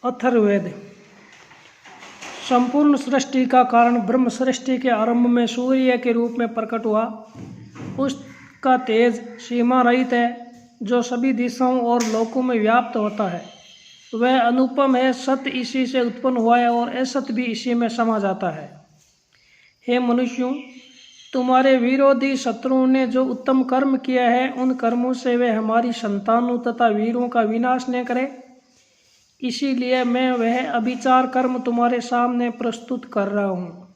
अथर्ववेद। संपूर्ण सृष्टि का कारण ब्रह्म सृष्टि के आरंभ में सूर्य के रूप में प्रकट हुआ। उसका तेज सीमा रहित है, जो सभी दिशाओं और लोकों में व्याप्त होता है। वह अनुपम है, सत्य इसी से उत्पन्न हुआ है और असत्य भी इसी में समा जाता है। हे मनुष्यों, तुम्हारे विरोधी शत्रुओं ने जो उत्तम कर्म किया है, उन कर्मों से वे हमारी संतानों तथा वीरों का विनाश न करे। इसीलिए मैं वह अभिचार कर्म तुम्हारे सामने प्रस्तुत कर रहा हूँ।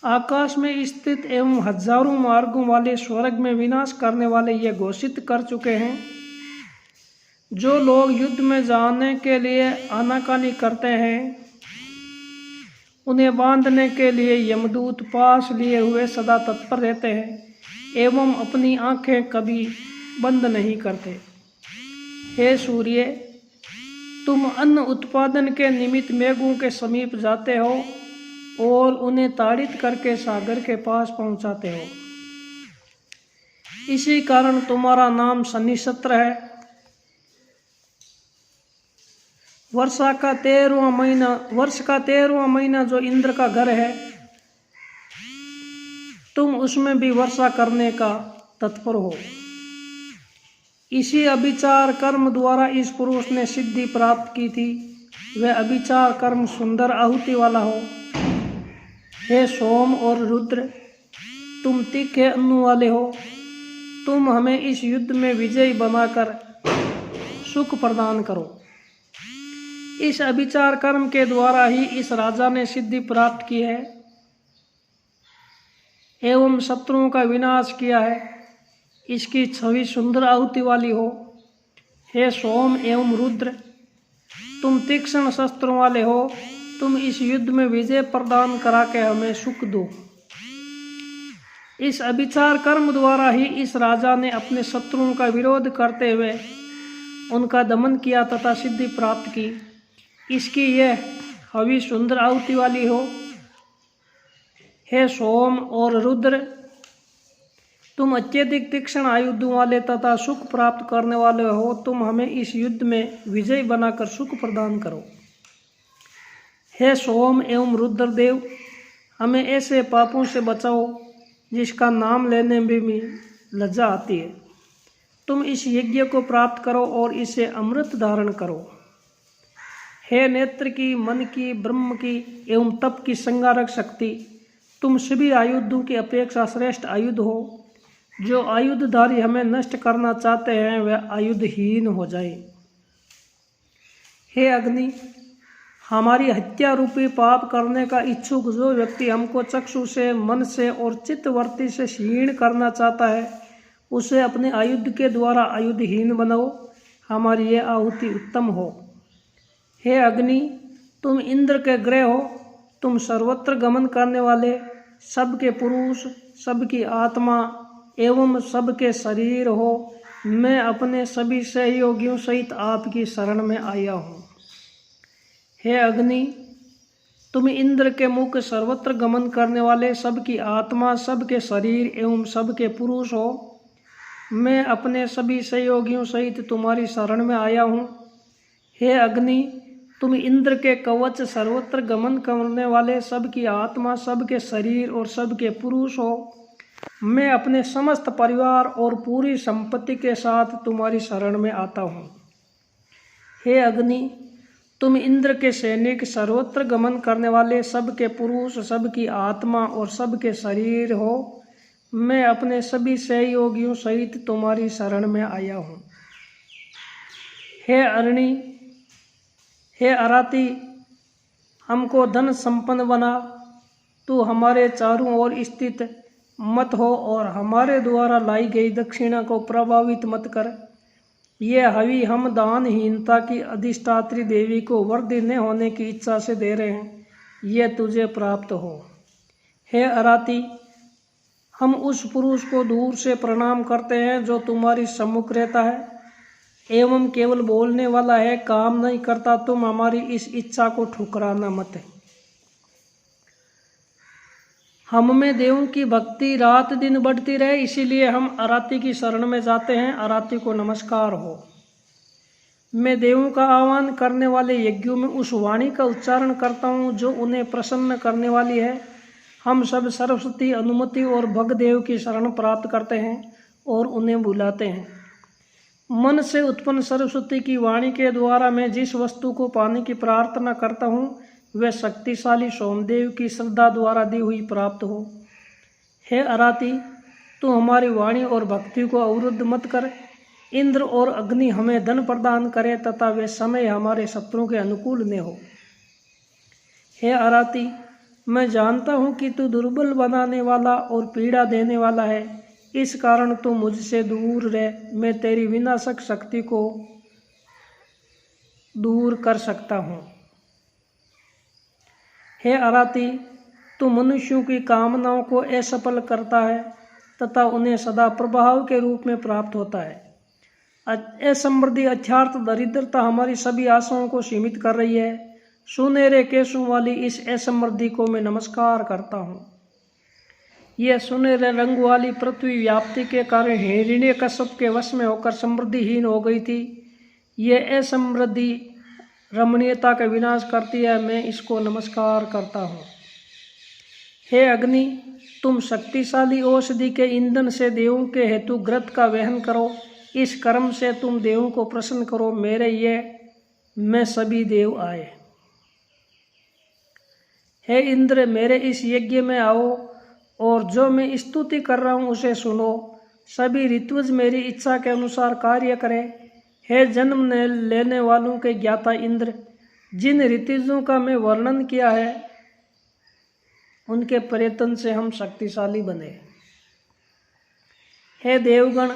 आकाश में स्थित एवं हजारों मार्गों वाले स्वर्ग में विनाश करने वाले ये घोषित कर चुके हैं। जो लोग युद्ध में जाने के लिए आनाकानी करते हैं, उन्हें बांधने के लिए यमदूत पास लिए हुए सदा तत्पर रहते हैं एवं अपनी आंखें कभी बंद नहीं करते। हे सूर्य, तुम अन्न उत्पादन के निमित्त मेघों के समीप जाते हो और उन्हें ताड़ित करके सागर के पास पहुंचाते हो। इसी कारण तुम्हारा नाम शनिश्चत्र है। वर्ष का 13वां महीना जो इंद्र का घर है, तुम उसमें भी वर्षा करने का तत्पर हो। इसी अभिचार कर्म द्वारा इस पुरुष ने सिद्धि प्राप्त की थी। वह अभिचार कर्म सुंदर आहुति वाला हो। हे सोम और रुद्र, तुम तीखे अन्न वाले हो। तुम हमें इस युद्ध में विजयी बनाकर सुख प्रदान करो। इस अभिचार कर्म के द्वारा ही इस राजा ने सिद्धि प्राप्त की है एवं शत्रुओं का विनाश किया है। इसकी छवि सुंदर आहुति वाली हो। हे सोम एवं रुद्र, तुम तीक्ष्ण शस्त्रों वाले हो। तुम इस युद्ध में विजय प्रदान करा के हमें सुख दो। इस अभिचार कर्म द्वारा ही इस राजा ने अपने शत्रुओं का विरोध करते हुए उनका दमन किया तथा सिद्धि प्राप्त की। इसकी यह हवि सुंदर आहुति वाली हो। हे सोम और रुद्र, तुम अत्यधिक तीक्ष्ण आयुधों वाले तथा सुख प्राप्त करने वाले हो। तुम हमें इस युद्ध में विजयी बनाकर सुख प्रदान करो। हे सोम एवं रुद्रदेव, हमें ऐसे पापों से बचाओ जिसका नाम लेने में भी लज्जा आती है। तुम इस यज्ञ को प्राप्त करो और इसे अमृत धारण करो। हे नेत्र की, मन की, ब्रह्म की एवं तप की संहारक शक्ति, तुम सभी आयुधों की अपेक्षा श्रेष्ठ आयुध हो। जो आयुधधारी हमें नष्ट करना चाहते हैं, वह आयुधहीन हो जाए। हे अग्नि, हमारी हत्या रूपी पाप करने का इच्छुक जो व्यक्ति हमको चक्षु से, मन से और चित्तवृत्ति से क्षीण करना चाहता है, उसे अपने आयुध के द्वारा आयुधहीन बनाओ। हमारी ये आहुति उत्तम हो। हे अग्नि, तुम इंद्र के ग्रह हो। तुम सर्वत्र गमन करने वाले, सबके पुरुष, सबकी आत्मा एवं सबके शरीर हो। मैं अपने सभी सहयोगियों सहित आपकी शरण में आया हूँ। हे अग्नि, तुम इंद्र के मुख, सर्वत्र गमन करने वाले, सबकी आत्मा, सबके शरीर एवं सबके पुरुष हो। मैं अपने सभी सहयोगियों सहित तुम्हारी शरण में आया हूँ। हे अग्नि, तुम इंद्र के कवच, सर्वत्र गमन करने वाले, सबकी आत्मा, सबके शरीर और सबके पुरुष हो। मैं अपने समस्त परिवार और पूरी संपत्ति के साथ तुम्हारी शरण में आता हूँ। हे अग्नि, तुम इंद्र के सैनिक, सर्वत्र गमन करने वाले, सबके पुरुष, सबकी आत्मा और सबके शरीर हो। मैं अपने सभी सहयोगियों सहित तुम्हारी शरण में आया हूँ। हे अरणी, हे अराती, हमको धन संपन्न बना। तू हमारे चारों ओर स्थित मत हो और हमारे द्वारा लाई गई दक्षिणा को प्रभावित मत कर। ये हवि हम दानहीनता की अधिष्ठात्री देवी को वर्धी न होने की इच्छा से दे रहे हैं। ये तुझे प्राप्त हो। हे अराती, हम उस पुरुष को दूर से प्रणाम करते हैं जो तुम्हारी सम्मुख रहता है एवं केवल बोलने वाला है, काम नहीं करता। तुम हमारी इस इच्छा को ठुकराना मत। हम में देवों की भक्ति रात दिन बढ़ती रहे, इसीलिए हम अराती की शरण में जाते हैं। अराती को नमस्कार हो। मैं देवों का आह्वान करने वाले यज्ञों में उस वाणी का उच्चारण करता हूँ जो उन्हें प्रसन्न करने वाली है। हम सब सरस्वती, अनुमति और भगदेव की शरण प्राप्त करते हैं और उन्हें बुलाते हैं। मन से उत्पन्न सरस्वती की वाणी के द्वारा मैं जिस वस्तु को पाने की प्रार्थना करता हूँ वह शक्तिशाली सोमदेव की श्रद्धा द्वारा दी हुई प्राप्त हो। हे अराती, तू हमारी वाणी और भक्ति को अवरुद्ध मत कर। इंद्र और अग्नि हमें धन प्रदान करे तथा वे समय हमारे शत्रुओं के अनुकूल न हो। हे अराती, मैं जानता हूँ कि तू दुर्बल बनाने वाला और पीड़ा देने वाला है, इस कारण तू मुझसे दूर रह। मैं तेरी विनाशक शक्ति को दूर कर सकता हूँ। हे अराती, तू मनुष्यों की कामनाओं को असफल करता है तथा उन्हें सदा प्रभाव के रूप में प्राप्त होता है। असमृद्धि अर्थात दरिद्रता हमारी सभी आशाओं को सीमित कर रही है। सुनहरे केशों वाली इस असमृद्धि को मैं नमस्कार करता हूँ। यह सुनहरे रंग वाली पृथ्वी व्याप्ति के कारण हिरण्यकश्यप के वश में होकर समृद्धिहीन हो गई थी। यह असमृद्धि रमणीयता का विनाश करती है, मैं इसको नमस्कार करता हूँ। हे अग्नि, तुम शक्तिशाली औषधि के ईंधन से देवों के हेतु घृत का वहन करो। इस कर्म से तुम देवों को प्रसन्न करो। मेरे ये में सभी देव आए। हे इंद्र, मेरे इस यज्ञ में आओ और जो मैं स्तुति कर रहा हूँ उसे सुनो। सभी ऋतुज मेरी इच्छा के अनुसार कार्य करें। हे जन्म लेने वालों के ज्ञाता इंद्र, जिन ऋतुजों का मैं वर्णन किया है उनके प्रयत्न से हम शक्तिशाली बने। हे देवगण,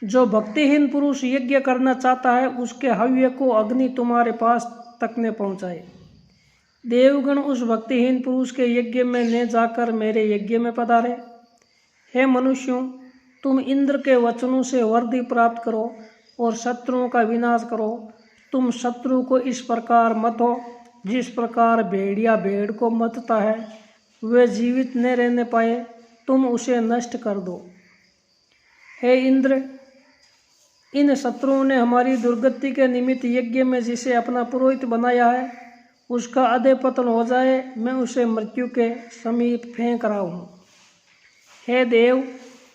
जो भक्तिहीन पुरुष यज्ञ करना चाहता है उसके हव्य को अग्नि तुम्हारे पास तक न पहुँचाए। देवगण उस भक्तिहीन पुरुष के यज्ञ में न जाकर मेरे यज्ञ में पधारे। हे मनुष्यों, तुम इंद्र के वचनों से वृद्धि प्राप्त करो और शत्रुओं का विनाश करो। तुम शत्रु को इस प्रकार मतो जिस प्रकार भेड़िया भेड़ को मतता है, वे जीवित न रहने पाए, तुम उसे नष्ट कर दो। हे इंद्र, इन शत्रुओं ने हमारी दुर्गति के निमित्त यज्ञ में जिसे अपना पुरोहित बनाया है उसका अधःपतन हो जाए, मैं उसे मृत्यु के समीप फेंक रहा हूँ। हे देव,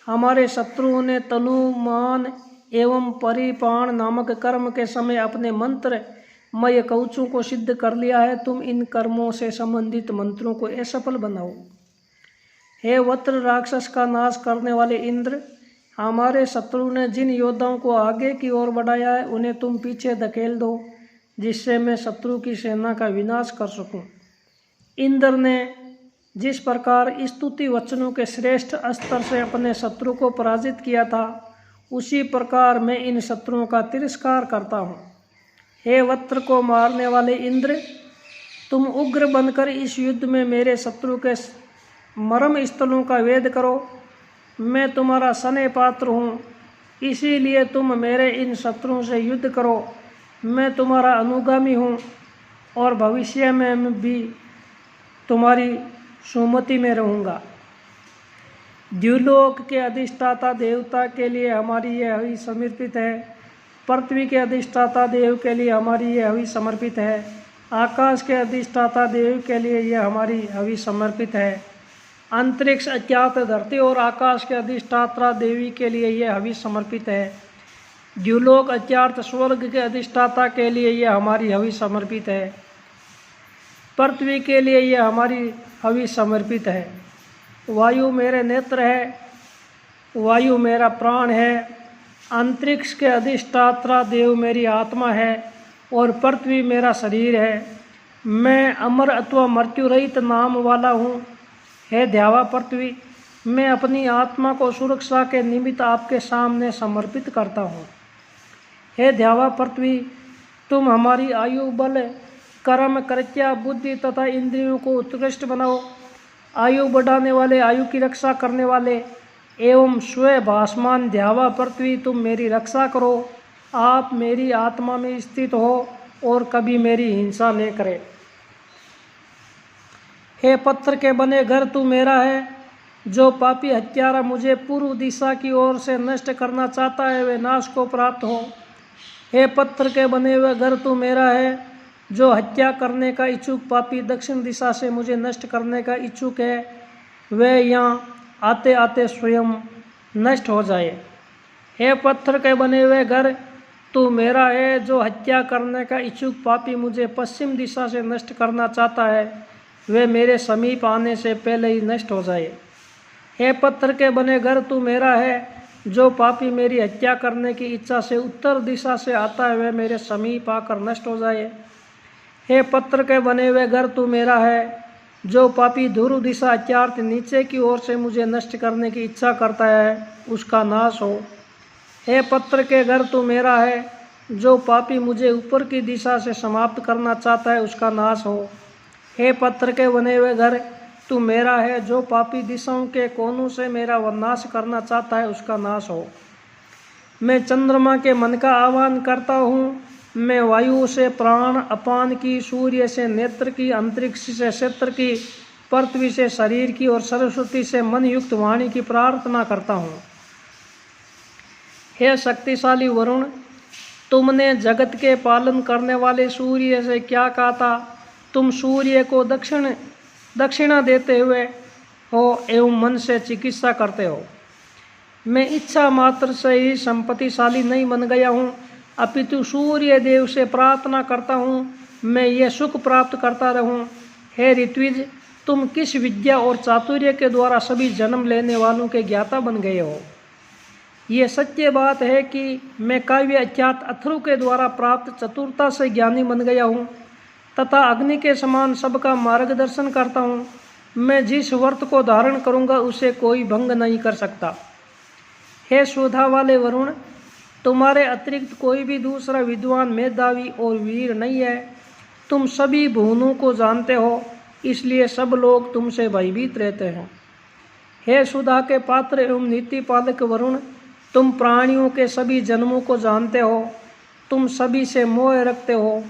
हमारे शत्रुओं ने तनु, मान एवं परिपाण नामक कर्म के समय अपने मंत्र मय कवचों को सिद्ध कर लिया है। तुम इन कर्मों से संबंधित मंत्रों को असफल बनाओ। हे वत्र राक्षस का नाश करने वाले इंद्र, हमारे शत्रु ने जिन योद्धाओं को आगे की ओर बढ़ाया है उन्हें तुम पीछे धकेल दो, जिससे मैं शत्रु की सेना का विनाश कर सकूं। इंद्र ने जिस प्रकार स्तुति वचनों के श्रेष्ठ अस्त्र से अपने शत्रु को पराजित किया था, उसी प्रकार मैं इन शत्रुओं का तिरस्कार करता हूँ। हे वत्र को मारने वाले इंद्र, तुम उग्र बनकर इस युद्ध में मेरे शत्रु के मर्म स्थलों का वेद करो। मैं तुम्हारा स्नेह पात्र हूँ, इसीलिए तुम मेरे इन शत्रुओं से युद्ध करो। मैं तुम्हारा अनुगामी हूँ और भविष्य में भी तुम्हारी सुमति में रहूँगा। द्युलोक के अधिष्ठाता देवता के लिए हमारी यह हवि समर्पित है। पृथ्वी के अधिष्ठाता देव के लिए हमारी यह हवि समर्पित है। आकाश के अधिष्ठाता देव के लिए यह हमारी हवि समर्पित है। अंतरिक्ष अज्ञात धरती और आकाश के अधिष्ठाता देवी के लिए यह हवि समर्पित है। द्युलोक अज्ञात स्वर्ग के अधिष्ठाता के लिए यह हमारी हवि समर्पित है। पृथ्वी के लिए यह हमारी हवि समर्पित है। वायु मेरे नेत्र है, वायु मेरा प्राण है। अंतरिक्ष के अधिष्ठाता देव मेरी आत्मा है और पृथ्वी मेरा शरीर है। मैं अमर अथवा मृत्यु रहित नाम वाला हूँ। हे द्यावा पृथ्वी, मैं अपनी आत्मा को सुरक्षा के निमित्त आपके सामने समर्पित करता हूँ। हे द्यावा पृथ्वी, तुम हमारी आयु, बल, कर्म, कृत्या, बुद्धि तथा इंद्रियों को उत्कृष्ट बनाओ। आयु बढ़ाने वाले, आयु की रक्षा करने वाले एवं स्वयं भासमान द्यावा पृथ्वी, तुम मेरी रक्षा करो। आप मेरी आत्मा में स्थित हो और कभी मेरी हिंसा न करे। हे पत्थर के बने घर, तू मेरा है। जो पापी हत्यारा मुझे पूर्व दिशा की ओर से नष्ट करना चाहता है वे नाश को प्राप्त हो। हे पत्थर के बने हुए घर तू मेरा है। जो हत्या करने का इच्छुक पापी दक्षिण दिशा से मुझे नष्ट करने का इच्छुक है, वह यहाँ आते आते स्वयं नष्ट हो जाए। हे पत्थर के बने हुए घर तू मेरा है। जो हत्या करने का इच्छुक पापी मुझे पश्चिम दिशा से नष्ट करना चाहता है, वह मेरे समीप आने से पहले ही नष्ट हो जाए। हे पत्थर के बने घर तू मेरा है। जो पापी मेरी हत्या करने की इच्छा से उत्तर दिशा से आता है, वह मेरे समीप आकर नष्ट हो जाए। हे पत्थर के बने हुए घर तू मेरा है। जो पापी ध्रुव दिशा अर्थात नीचे की ओर से मुझे नष्ट करने की इच्छा करता है, उसका नाश हो। हे पत्थर के घर तू मेरा है। जो पापी मुझे ऊपर की दिशा से समाप्त करना चाहता है, उसका नाश हो। हे पत्थर के बने हुए घर तू मेरा है। जो पापी दिशाओं के कोनों से मेरा नाश करना चाहता है, उसका नाश हो। मैं चंद्रमा के मन का आह्वान करता हूँ। मैं वायु से प्राण अपान की, सूर्य से नेत्र की, अंतरिक्ष से क्षेत्र की, पृथ्वी से शरीर की और सरस्वती से मन युक्त वाणी की प्रार्थना करता हूँ। हे शक्तिशाली वरुण, तुमने जगत के पालन करने वाले सूर्य से क्या कहा था? तुम सूर्य को दक्षिणा देते हुए हो एवं मन से चिकित्सा करते हो। मैं इच्छा मात्र से ही संपत्तिशाली नहीं बन गया हूँ, अपितु सूर्य देव से प्रार्थना करता हूँ मैं ये सुख प्राप्त करता रहूँ। हे ऋत्विज, तुम किस विद्या और चातुर्य के द्वारा सभी जन्म लेने वालों के ज्ञाता बन गए हो? ये सत्य बात है कि मैं काव्य अख्यात अथर्व के द्वारा प्राप्त चतुरता से ज्ञानी बन गया हूँ तथा अग्नि के समान सबका मार्गदर्शन करता हूँ। मैं जिस व्रत को धारण करूँगा उसे कोई भंग नहीं कर सकता। हे सुधा वाले वरुण, तुम्हारे अतिरिक्त कोई भी दूसरा विद्वान, मेधावी और वीर नहीं है। तुम सभी भुवनों को जानते हो, इसलिए सब लोग तुमसे भयभीत रहते हैं। हे सुधा के पात्र एवं नीति पालक वरुण, तुम प्राणियों के सभी जन्मों को जानते हो। तुम सभी से मोह रखते हो।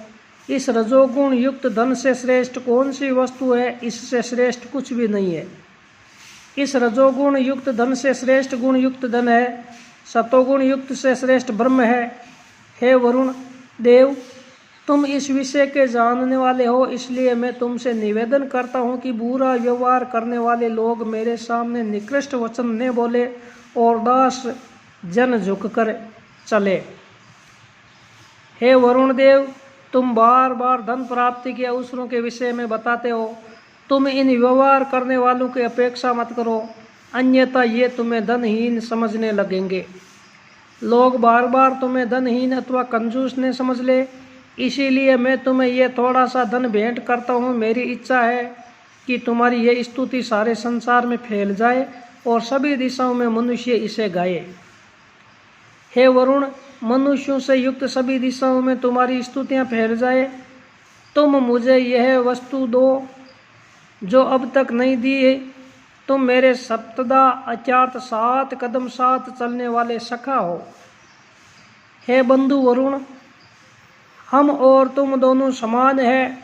इस रजोगुण युक्त धन से श्रेष्ठ कौन सी वस्तु है? इससे श्रेष्ठ कुछ भी नहीं है। इस रजोगुण युक्त धन से श्रेष्ठ गुण युक्त धन है। सतोगुण युक्त से श्रेष्ठ ब्रह्म है। हे वरुण देव, तुम इस विषय के जानने वाले हो, इसलिए मैं तुमसे निवेदन करता हूँ कि बुरा व्यवहार करने वाले लोग मेरे सामने निकृष्ट वचन न बोले और दास जन झुककर चले। हे वरुण देव, तुम बार बार धन प्राप्ति के अवसरों के विषय में बताते हो। तुम इन व्यवहार करने वालों की अपेक्षा मत करो, अन्यथा ये तुम्हें धनहीन समझने लगेंगे। लोग बार बार तुम्हें धनहीन अथवा कंजूस न समझ ले, इसीलिए मैं तुम्हें ये थोड़ा सा धन भेंट करता हूँ। मेरी इच्छा है कि तुम्हारी ये स्तुति सारे संसार में फैल जाए और सभी दिशाओं में मनुष्य इसे गाए। हे वरुण, मनुष्यों से युक्त सभी दिशाओं में तुम्हारी स्तुतियाँ फैल जाए। तुम मुझे यह वस्तु दो जो अब तक नहीं दी है। तुम मेरे सप्तदा अर्थात 7 कदम साथ चलने वाले सखा हो। हे बंधु वरुण, हम और तुम दोनों समान है,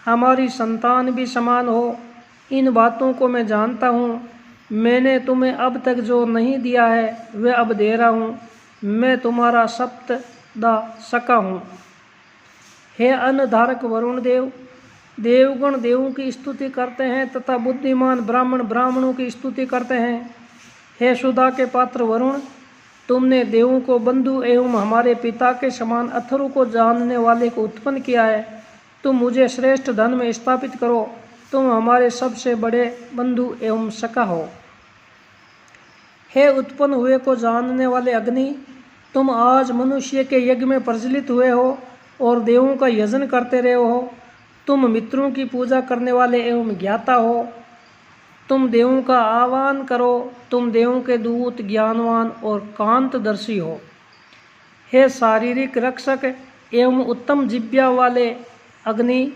हमारी संतान भी समान हो। इन बातों को मैं जानता हूँ। मैंने तुम्हें अब तक जो नहीं दिया है वह अब दे रहा हूँ। मैं तुम्हारा सप्तदा सखा हूँ। हे अन्नधारक वरुण देव, देवगण देवों की स्तुति करते हैं तथा बुद्धिमान ब्राह्मण ब्राह्मणों की स्तुति करते हैं। हे सुधा के पात्र वरुण, तुमने देवों को बंधु एवं हमारे पिता के समान अथर्व को जानने वाले को उत्पन्न किया है। तुम मुझे श्रेष्ठ धन में स्थापित करो। तुम हमारे सबसे बड़े बंधु एवं सखा हो। हे उत्पन्न हुए को जानने वाले अग्नि, तुम आज मनुष्य के यज्ञ में प्रज्वलित हुए हो और देवों का यजन करते रहे हो। तुम मित्रों की पूजा करने वाले एवं ज्ञाता हो। तुम देवों का आह्वान करो। तुम देवों के दूत, ज्ञानवान और कांतदर्शी हो। हे शारीरिक रक्षक एवं उत्तम जिह्वा वाले अग्नि,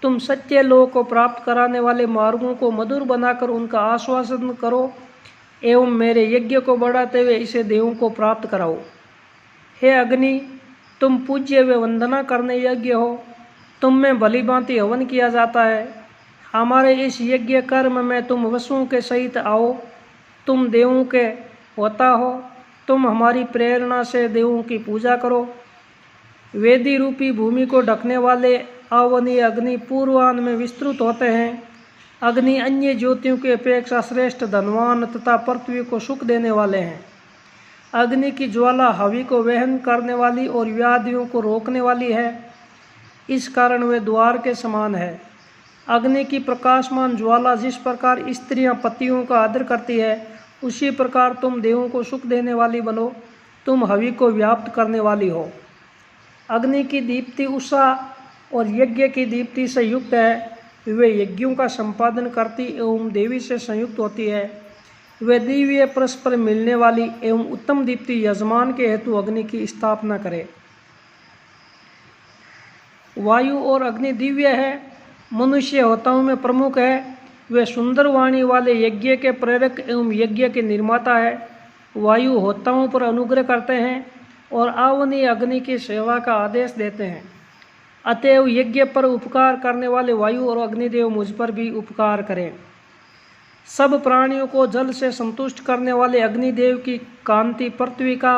तुम सत्य लोक को प्राप्त कराने वाले मार्गों को मधुर बनाकर उनका आश्वासन करो एवं मेरे यज्ञ को बढ़ाते हुए इसे देवों को प्राप्त कराओ। हे अग्नि, तुम पूज्य व वंदना करने योग्य हो। तुम में भली भांति हवन किया जाता है। हमारे इस यज्ञ कर्म में तुम वसुओं के सहित आओ। तुम देवों के होता हो। तुम हमारी प्रेरणा से देवों की पूजा करो। वेदी रूपी भूमि को ढकने वाले आवनीय अग्नि पूर्वाह्न में विस्तृत होते हैं। अग्नि अन्य ज्योतियों की अपेक्षा श्रेष्ठ, धनवान तथा पृथ्वी को सुख देने वाले हैं। अग्नि की ज्वाला हवि को वहन करने वाली और व्याधियों को रोकने वाली है, इस कारण वे द्वार के समान है। अग्नि की प्रकाशमान ज्वाला जिस प्रकार स्त्रियां पतियों का आदर करती है, उसी प्रकार तुम देवों को सुख देने वाली बनो। तुम हवि को व्याप्त करने वाली हो। अग्नि की दीप्ति उषा और यज्ञ की दीप्ति से युक्त है। वे यज्ञों का संपादन करती एवं देवी से संयुक्त होती है। वे दिव्य परस्पर मिलने वाली एवं उत्तम दीप्ति यजमान के हेतु अग्नि की स्थापना करे। वायु और अग्नि दिव्य है, मनुष्य होताओं में प्रमुख है। वे सुंदर वाणी वाले यज्ञ के प्रेरक एवं यज्ञ के निर्माता है। वायु होताओं पर अनुग्रह करते हैं और आवनीय अग्नि की सेवा का आदेश देते हैं। अतएव यज्ञ पर उपकार करने वाले वायु और अग्निदेव मुझ पर भी उपकार करें। सब प्राणियों को जल से संतुष्ट करने वाले अग्निदेव की कांति पृथ्वी का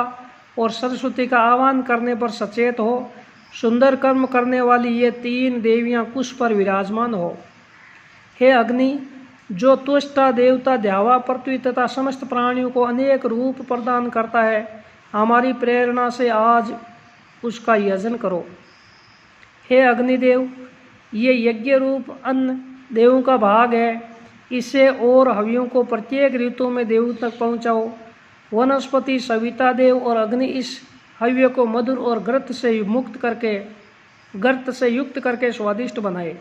और सरस्वती का आह्वान करने पर सचेत हो। सुंदर कर्म करने वाली ये 3 देवियां कुश पर विराजमान हो। हे अग्नि, जो त्वष्टा देवता द्यावा पृथ्वी तथा समस्त प्राणियों को अनेक रूप प्रदान करता है, हमारी प्रेरणा से आज उसका यजन करो। हे अग्निदेव, ये यज्ञ रूप अन्न देवों का भाग है। इसे और हवियों को प्रत्येक ऋतु में देवों तक पहुँचाओ। वनस्पति, सविता देव और अग्नि इस हव्य को मधुर और गर्त से युक्त करके स्वादिष्ट बनाए।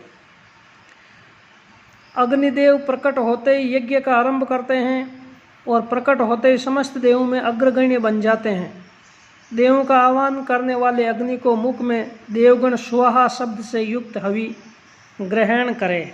अग्निदेव प्रकट होते ही यज्ञ का आरंभ करते हैं और प्रकट होते ही समस्त देवों में अग्रगण्य बन जाते हैं। देवों का आह्वान करने वाले अग्नि को मुख में देवगण स्वाहा शब्द से युक्त हवि ग्रहण करें।